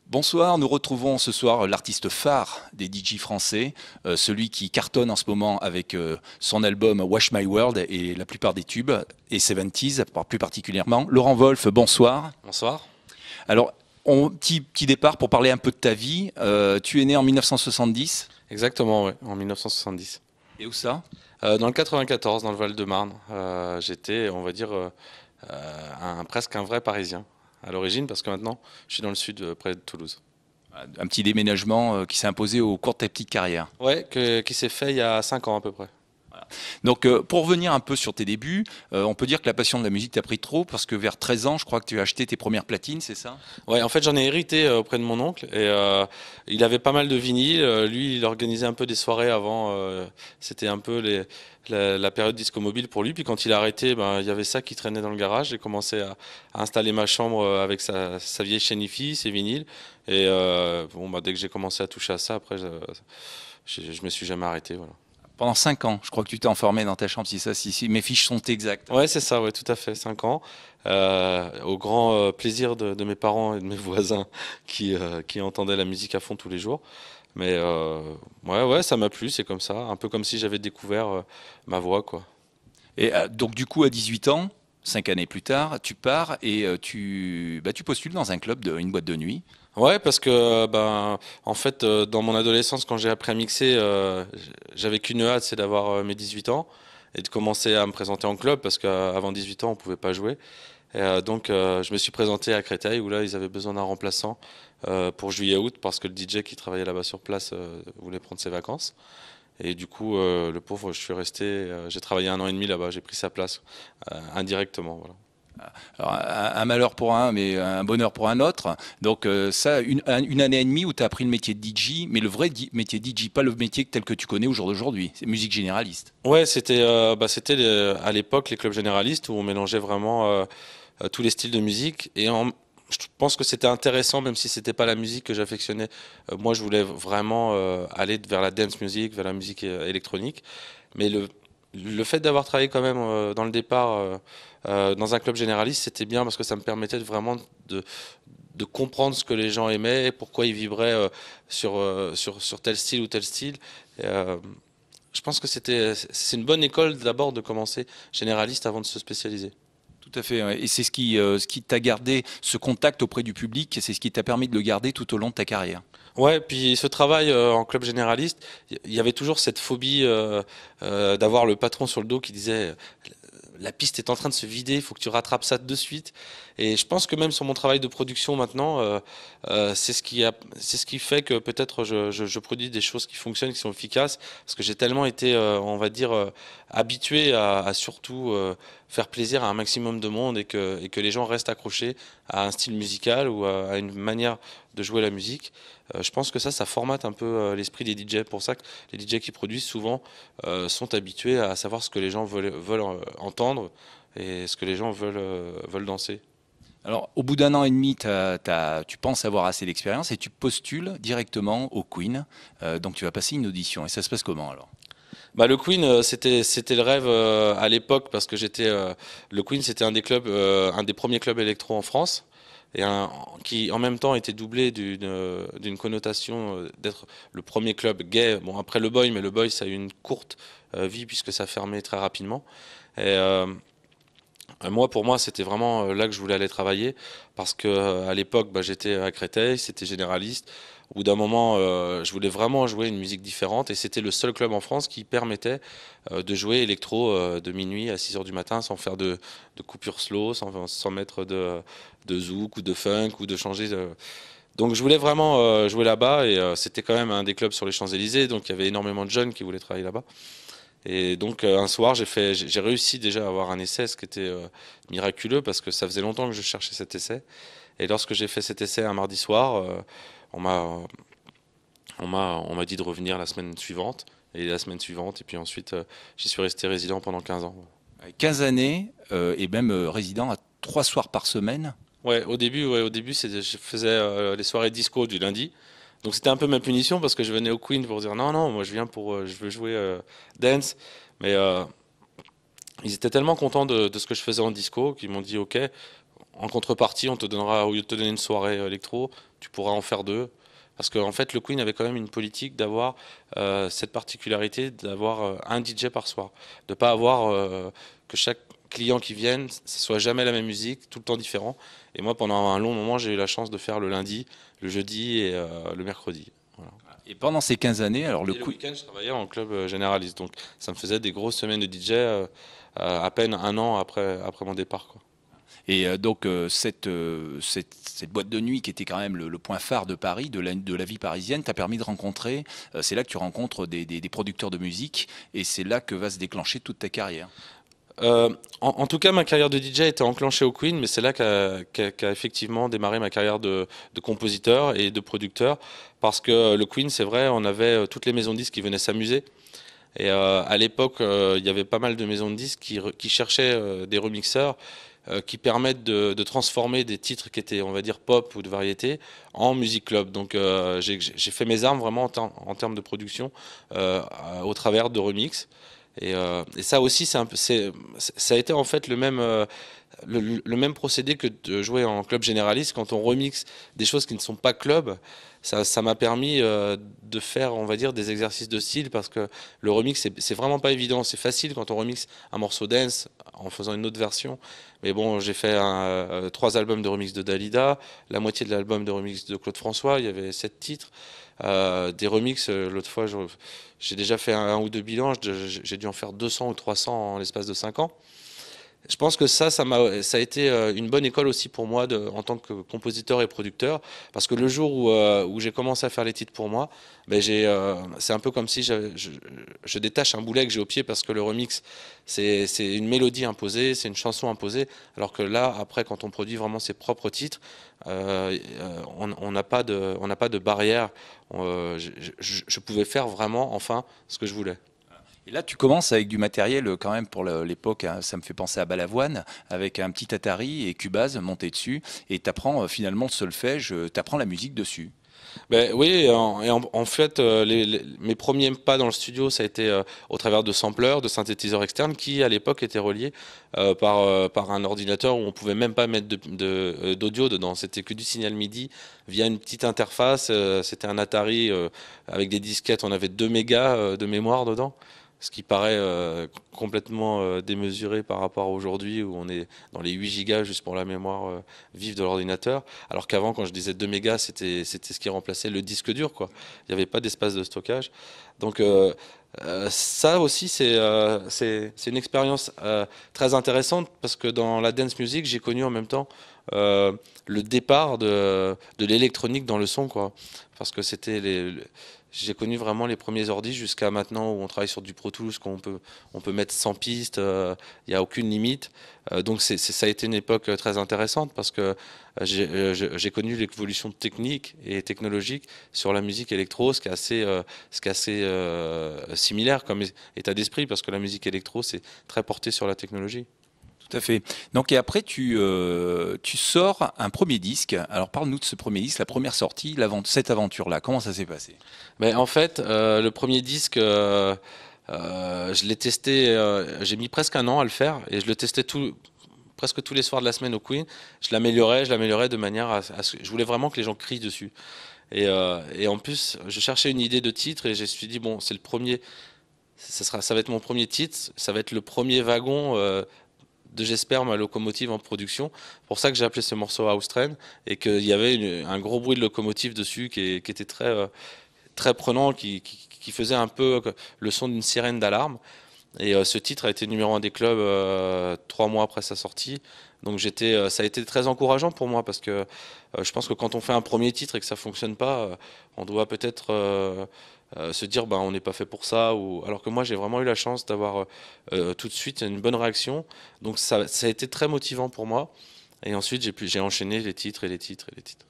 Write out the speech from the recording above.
Bonsoir, nous retrouvons ce soir l'artiste phare des DJ français, celui qui cartonne en ce moment avec son album Wash My World et la plupart des tubes, et 70s plus particulièrement. Laurent Wolf, bonsoir. Bonsoir. Alors, petit départ pour parler un peu de ta vie. Tu es né en 1970. Exactement, ouais, en 1970. Et où ça? Dans le 94, dans le Val-de-Marne. J'étais, on va dire, presque un vrai Parisien à l'origine, parce que maintenant, je suis dans le sud, près de Toulouse. Un petit déménagement qui s'est imposé au cours de ta petite carrière. Ouais, qui s'est fait il y a 5 ans à peu près. Donc, pour revenir un peu sur tes débuts, on peut dire que la passion de la musique t'a pris trop parce que vers 13 ans, je crois que tu as acheté tes premières platines, c'est ça? Ouais, en fait, j'en ai hérité auprès de mon oncle et il avait pas mal de vinyles. Lui, il organisait un peu des soirées avant. C'était un peu la période disco mobile pour lui. Puis quand il a arrêté, ben, il y avait ça qui traînait dans le garage. J'ai commencé à installer ma chambre avec sa vieille chaîne hi-fi, ses vinyles. Et bon, bah, dès que j'ai commencé à toucher à ça, après, je me suis jamais arrêté. Voilà. Pendant 5 ans, je crois que tu t'es enfermé dans ta chambre, si mes fiches sont exactes. Ouais, c'est ça, ouais, tout à fait, 5 ans. Au grand plaisir de mes parents et de mes voisins qui entendaient la musique à fond tous les jours. Mais ouais, ça m'a plu, c'est comme ça. Un peu comme si j'avais découvert ma voix, quoi. Et donc, du coup, à 18 ans, 5 années plus tard, tu pars et tu postules dans un club, une boîte de nuit. Ouais, parce que ben, en fait, dans mon adolescence, quand j'ai appris à mixer, j'avais qu'une hâte, c'est d'avoir mes 18 ans et de commencer à me présenter en club, parce qu'avant 18 ans, on pouvait pas jouer. Et, donc, je me suis présenté à Créteil, où là, ils avaient besoin d'un remplaçant pour juillet-août, parce que le DJ qui travaillait là-bas sur place voulait prendre ses vacances. Et du coup, le pauvre, je suis resté, j'ai travaillé 1 an et demi là-bas, j'ai pris sa place indirectement. Voilà. Alors, un malheur pour un, mais un bonheur pour un autre. Donc, ça, une année et demie où tu as appris le métier de DJ, mais le vrai métier de DJ, pas le métier tel que tu connais au jour d'aujourd'hui. C'est musique généraliste. Ouais, c'était à l'époque les clubs généralistes où on mélangeait vraiment tous les styles de musique je pense que c'était intéressant, même si c'était pas la musique que j'affectionnais. Moi, je voulais vraiment aller vers la dance music, vers la musique électronique. Mais le fait d'avoir travaillé quand même dans le départ dans un club généraliste, c'était bien parce que ça me permettait vraiment de, de comprendre ce que les gens aimaient, pourquoi ils vibraient sur tel style ou tel style. Et, je pense que c'est une bonne école d'abord de commencer généraliste avant de se spécialiser. Tout à fait, ouais. Et c'est ce qui t'a gardé ce contact auprès du public, et c'est ce qui t'a permis de le garder tout au long de ta carrière. Ouais, puis ce travail en club généraliste, il y avait toujours cette phobie d'avoir le patron sur le dos qui disait la piste est en train de se vider, il faut que tu rattrapes ça de suite. Et je pense que même sur mon travail de production maintenant, c'est ce qui fait que peut-être je produis des choses qui fonctionnent, qui sont efficaces, parce que j'ai tellement été, on va dire, habitué à surtout faire plaisir à un maximum de monde et que les gens restent accrochés à un style musical ou à une manière de jouer la musique. Je pense que ça formate un peu l'esprit des DJ. Pour ça que les DJ qui produisent souvent sont habitués à savoir ce que les gens veulent entendre et ce que les gens veulent danser. Alors, au bout d'un an et demi, tu penses avoir assez d'expérience et tu postules directement au Queen. Donc, tu vas passer une audition. Et ça se passe comment alors? Bah, le Queen, c'était le rêve à l'époque parce que le Queen, c'était un des clubs, un des premiers clubs électro en France et qui en même temps était doublé d'une connotation d'être le premier club gay. Bon, après le Boy, mais le Boy, ça a eu une courte vie puisque ça fermait très rapidement. Et moi, pour moi, c'était vraiment là que je voulais aller travailler parce que à l'époque, bah, j'étais à Créteil, c'était généraliste. Au bout d'un moment, je voulais vraiment jouer une musique différente et c'était le seul club en France qui permettait de jouer électro de minuit à 6 heures du matin sans faire de coupure slow, sans mettre de zouk ou de funk ou de changer. Donc je voulais vraiment jouer là-bas et c'était quand même un des clubs sur les Champs-Élysées, donc il y avait énormément de jeunes qui voulaient travailler là-bas. Et donc un soir, j'ai réussi déjà à avoir un essai, ce qui était miraculeux parce que ça faisait longtemps que je cherchais cet essai. Et lorsque j'ai fait cet essai un mardi soir, on m'a on m'a dit de revenir la semaine suivante et la semaine suivante et puis ensuite j'y suis resté résident pendant 15 ans. 15 années et même résident à 3 soirs par semaine. Ouais, au début je faisais les soirées disco du lundi. Donc c'était un peu ma punition parce que je venais au Queen pour dire non, non, moi je viens pour, je veux jouer dance. Mais ils étaient tellement contents de ce que je faisais en disco qu'ils m'ont dit ok, en contrepartie on te donnera, au lieu de te donner une soirée électro, tu pourras en faire deux. Parce qu'en fait, le Queen avait quand même une politique d'avoir cette particularité d'avoir un DJ par soir. De ne pas avoir que chaque client qui vienne, ce soit jamais la même musique, tout le temps différent. Et moi, pendant un long moment, j'ai eu la chance de faire le lundi, le jeudi et le mercredi. Voilà. Et pendant ces 15 années, alors Et le week-end, je travaillais en club généraliste. Donc ça me faisait des grosses semaines de DJ à peine un an après mon départ, quoi. Et donc cette boîte de nuit qui était quand même le point phare de Paris, de la vie parisienne, t'a permis de rencontrer, c'est là que tu rencontres des producteurs de musique, et c'est là que va se déclencher toute ta carrière. En tout cas, ma carrière de DJ était enclenchée au Queen, mais c'est là qu'a effectivement démarré ma carrière de compositeur et de producteur. Parce que le Queen, c'est vrai, on avait toutes les maisons de disques qui venaient s'amuser. Et à l'époque, il y avait pas mal de maisons de disques qui cherchaient des remixeurs qui permettent de transformer des titres qui étaient, on va dire, pop ou de variété en musique club. Donc j'ai fait mes armes vraiment en termes de production au travers de remix. Et ça aussi, ça a été en fait le même procédé que de jouer en club généraliste. Quand on remixe des choses qui ne sont pas club, ça m'a permis de faire, on va dire, des exercices de style, parce que le remix, c'est vraiment pas évident. C'est facile quand on remixe un morceau dance en faisant une autre version. Mais bon, j'ai fait 3 albums de remix de Dalida, la moitié de l'album de remix de Claude François, il y avait 7 titres. Des remixes, l'autre fois, j'ai déjà fait un ou deux bilans, j'ai dû en faire 200 ou 300 en l'espace de 5 ans. Je pense que ça a été une bonne école aussi pour moi en tant que compositeur et producteur, parce que le jour où j'ai commencé à faire les titres pour moi, ben c'est un peu comme si je détache un boulet que j'ai au pied, parce que le remix, c'est une mélodie imposée, c'est une chanson imposée, alors que là, après, quand on produit vraiment ses propres titres, on n'a pas de barrière. Je pouvais faire vraiment, enfin, ce que je voulais. Et là, tu commences avec du matériel quand même pour l'époque, hein, ça me fait penser à Balavoine, avec un petit Atari et Cubase monté dessus, et tu apprends finalement le solfège, tu apprends la musique dessus. Ben oui, en fait, mes premiers pas dans le studio, ça a été au travers de sampleurs, de synthétiseurs externes qui, à l'époque, étaient reliés par un ordinateur où on pouvait même pas mettre d'audio dedans. C'était que du signal MIDI via une petite interface. C'était un Atari avec des disquettes. On avait 2 mégas de mémoire dedans. Ce qui paraît complètement démesuré par rapport à aujourd'hui, où on est dans les 8 gigas juste pour la mémoire vive de l'ordinateur. Alors qu'avant, quand je disais 2 mégas, c'était ce qui remplaçait le disque dur, quoi. Il n'y avait pas d'espace de stockage. Donc ça aussi, c'est une expérience très intéressante, parce que dans la dance music, j'ai connu en même temps le départ de l'électronique dans le son, quoi. Parce que j'ai connu vraiment les premiers ordis jusqu'à maintenant, où on travaille sur du Pro Tools, on peut mettre 100 pistes, il n'y a aucune limite. Donc ça a été une époque très intéressante, parce que j'ai connu l'évolution technique et technologique sur la musique électro, ce qui est assez similaire comme état d'esprit, parce que la musique électro, c'est très porté sur la technologie. Tout à fait. Donc, et après, tu sors un premier disque. Alors, parle-nous de ce premier disque, la première sortie, cette aventure-là. Comment ça s'est passé? En fait, le premier disque, je l'ai testé, j'ai mis presque un an à le faire, et je le testais presque tous les soirs de la semaine au Queen. Je l'améliorais de manière je voulais vraiment que les gens crient dessus. Et en plus, je cherchais une idée de titre, et je me suis dit, bon, c'est le premier, ça va être mon premier titre, ça va être le premier wagon de J'espère ma locomotive en production. C'est pour ça que j'ai appelé ce morceau House Train, et qu'il y avait un gros bruit de locomotive dessus qui était très prenant, qui faisait un peu le son d'une sirène d'alarme. Et ce titre a été numéro 1 des clubs 3 mois après sa sortie. Donc ça a été très encourageant pour moi, parce que je pense que quand on fait un premier titre et que ça fonctionne pas, on doit peut-être se dire on n'est pas fait pour ça. Alors que moi, j'ai vraiment eu la chance d'avoir tout de suite une bonne réaction. Donc ça a été très motivant pour moi. Et ensuite, j'ai enchaîné les titres et les titres et les titres.